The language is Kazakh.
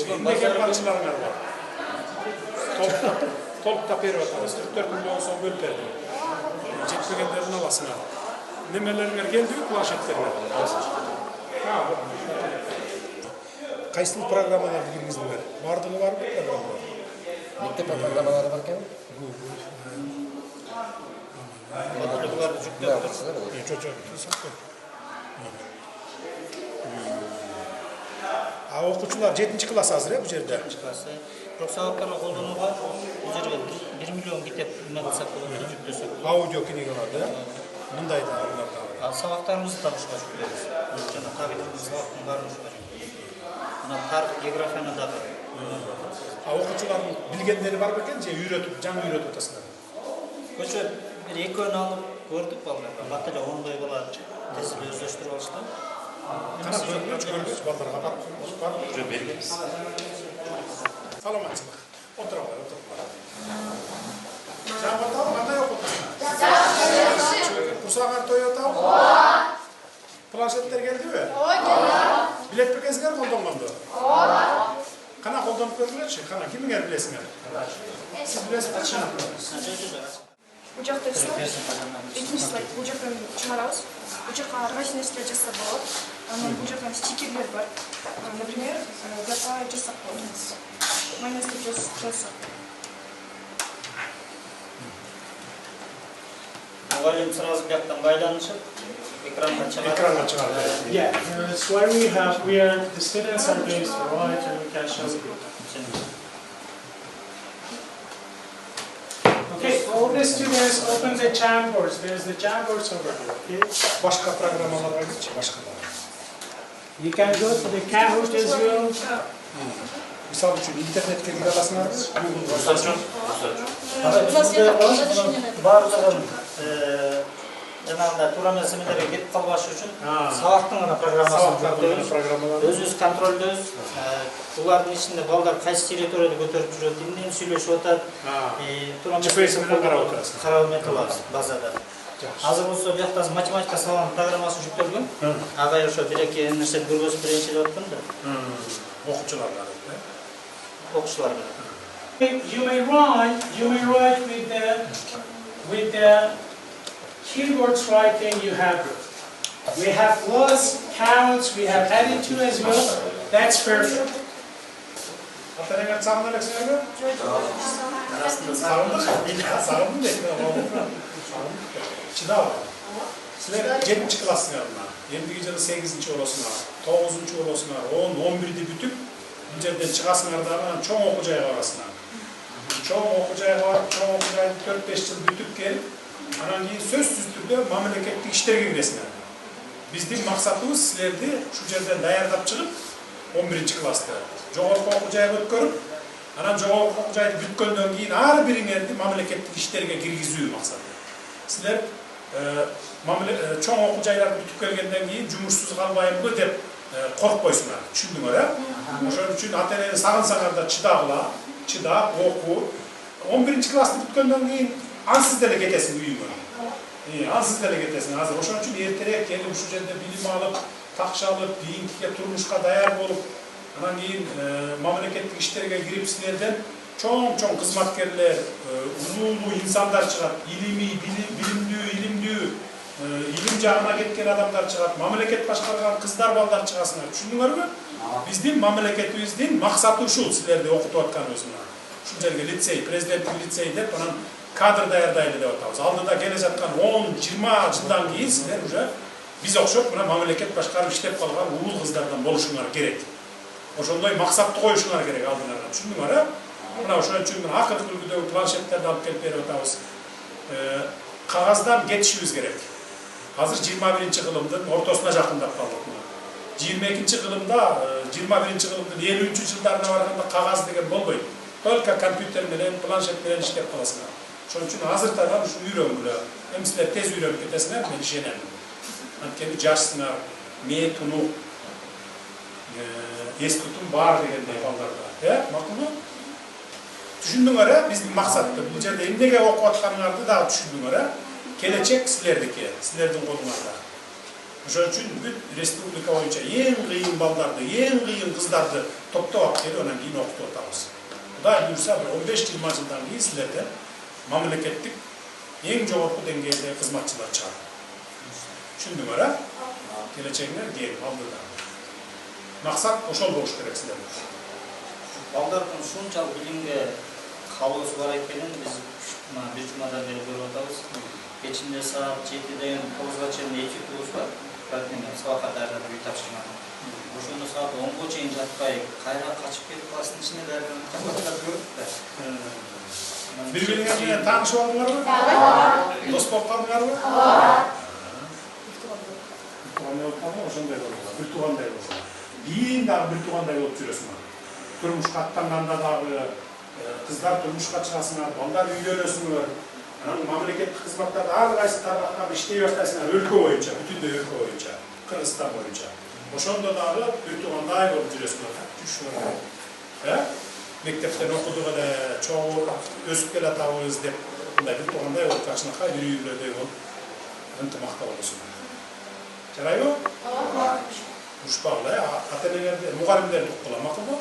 Emniyet parçalarına var. Tolukta berip atamiz. 44 milyon so'm bölüp berdim. Jetmegenlerin alasına. Nemelerine geldi, planşetlerine. Qaysi programmalarni kirgizdinglar? Bardigi bormi programmalar? Mektep programmalari borkan? Bularni juklab turibsizlar. Cho'choq tursak-ku. O'quvchilar 7-klass hozir bu yerda. 7-klassda. Biroq sabablarni qo'llanuvga bu yerga 1 million kitap nima qilsak bo'ladi, juklasak. Audio knigalarda bundayda ularda. Sabaqlarimizni tanishga julaymiz. Jana tabiatimiz sabaqning barini julaymiz. Ana tarix, geografiyani da bor. O'quvchilarning bilgenleri bor ekan, uyretib, жаңы uyretib o'tasizlar. Ko'cha bir ekko'ni olib ko'rdik bolalar. Matala 10 doy bola tezlik o'zlashtirib olishdi. Qana ko'rgach, bolalarga bak. Bergemiz. Salomatchilik. O'tirib. Jamg'arda qanday o'qiyapsiz? Kurslar to'yotami? Planshetlar keldimi? Bilet bekesizlar qo'ldanmanda? Qana qo'ldanib ko'rdinglarchi? Qana kimga bilasizlar? Siz bilasizmi? Bu жақта екінші слайд, бұл жақтан шығарамыз. Бұл жаққа әрқайсы нәрселер жасап болады. Бұл жақтан стикерлер бар. Например, графа жасап болады. Майонезді жасап. Мұғалім сразу bu jaqdan байланышып, экранға шығарады. Ekranға шығарады. Yeah, it's where the students are going to write and we can show you. Okay, all the students open the Jamboards. There's the Jamboards over here, okay? Başka programmalarga gitchi, başkalar. You can go to the Kahoot as well. Misal uchun internetga kira olasizlarmi? Барлығын жаңағыда тура семинарға кетіп қалбаш үшін сабақтың ғана программасын өз контрольдөөбүз. Булардын ичинде балдар кайсы территорияда көтөрүп жүрөт, эмнени сүйлөшүп атат, GPS менен карап отурасыз. карап кылабыз базада. Азыр болсо бияқта математика сабагынын программасы жүктөлгөн. Ага ошо бир-эки нерсени көргөзүп берейинчи деп аткам да. Окуучуларга. Окуучуларга. You may write with the keywords writing you have. We have plus, counts, we have added to as well. That's perfect. Atarenga sağında leksiyonu? Sağında Çıda var. Sizler 7. klasına alına, 7. yılı 8. olosuna, 9. olosuna, 10, 11'de bütüp, bu yerden çıkasınlar da çoğun okuyacağız arasına. Çoğun okuyacağız, 4-5 yıl bütüp gelip, anangiyi sözsüz türde memleketlik işlerge giresinler. Bizдің maqsadımız sizlerdi şu yerden dayardap çıkıp 11. klasda. Жоғарғы оқу-жайға өткөрүп, анан жоғарғы оқу-жайды бүткөндөн кийин ар бириңерди мамлекеттик иштерге киргизүү максаты. Силер чоң оқу-жайларды бүтүп келгенден кийин жумушсуз калбайымбы деп коркпойсуңар. Түшүндүңөр, Ошон үчүн ата-энени сагынсаңар да чыдап, окуу. 11. классты бүткөндөн кийин ансыз деле кетесиң үйүңө. Ансыз деле кетесиң. Азыр ошон үчүн эртерээк келип ушул жерде билим алып, такча алып, кийинки турмушка даяр болуп, анан кийин мамлекеттик иштерге кирип силерден чоң кызматкерлер, улуу инсандар чыгат, билимдүү, илим жагына кеткен адамдар чыгат, мамлекет башкарган кыздар, балдар чыгасыңар. Түшүндүңөрбү? Биздин мамлекетибиздин максаты ушул силерди окутуп атканыбыз мына. Ушул жерге лицей, президенттик лицей деп анан кадр даярдайлы деп атабыз. Алдыда келе жаткан 10-20 жылдан кийин силер уже биз окшоп мына мамлекет башкарып иштеп калган улуу кыздардан болушуңар керек. Ошондой максатты коюшуңар керек алдыңарга. Түшүндүңөр, Мына ошон үчүн акыркы үлгүдөгү планшеттерди алып келип берип атабыз. Кагаздан кетишибиз керек. Азыр 21-ci кылымдын ортосуна жакындап калдык. 22-ci кылымда, 21-ci кылымдын 50-cü жылдарына барганда кагаз деген болбойт. Только компьютер менен, планшет менен иштеп каласыңар. Ошон үчүн азыртадан ушу үйрөнгүлө. Эми силер тез үйрөнүп кетесиңер, мен ишенем. Анткени жашсыңар, мээ тунук, эс тутум бар дегендей балдарда. Макулбу? Түшүндүңөр, биздин максатты бул жерде эмнеге окуп атканыңарды дагы түшүндүңөр. Келечек силердики, силердин колуңарда. Ошон үчүн бүт республика боюнча эң кыйын балдарды, эң кыйын кыздарды топтоп алып келип анан кийин окутуп атабыз. Кудай буйрса 15-20 жылдан кийин силерден мамлекеттик эң жогорку деңгээлдеги кызматчылар чыгат. Түшүндүңөр, а? Келечегиңер кең алдыда. Максат ошол болуш керек силерде. Балдардын ушунчалык билимге кабылысы бар экенин биз бир жумадан бери көрүп атабыз. Кечинде саат 7-ден 9-га чейин этюдубуз бар. Сабакка даярдап үй тапшырманы. Ошондо саат 10-го чейин жатпай, кайра качып кетип класстын ичине даярданып көрдүк да. Бири-бириңер менен таанышып алдыңарбы? Дос болуп калдыңарбы? Ошондой болду. Бир туугандай болду. Кийин дагы бир туугандай болуп жүрөсүңөр. Турмушка аттанганда дагы кыздар турмушка чыгасыңар, балдар үйлөнөсүңөр. Мамлекеттик кызматтарда ар кайсы тармакта иштей баштайсыңар өлкө боюнча, бүтүндөй өлкө боюнча, Кыргызстан боюнча. Ошондо дагы бир туугандай болуп жүрөсүңөр. Мектептен окудук эле, чоң өсүп келатабыз деп, мындай бир туугандай болуп, качынакай бир үйлөрдөй болуп, ынтымакта болосуңар. Жарайбы? Ушпагыла, ата-энелерди, мугалимдерди уккула, макулбу?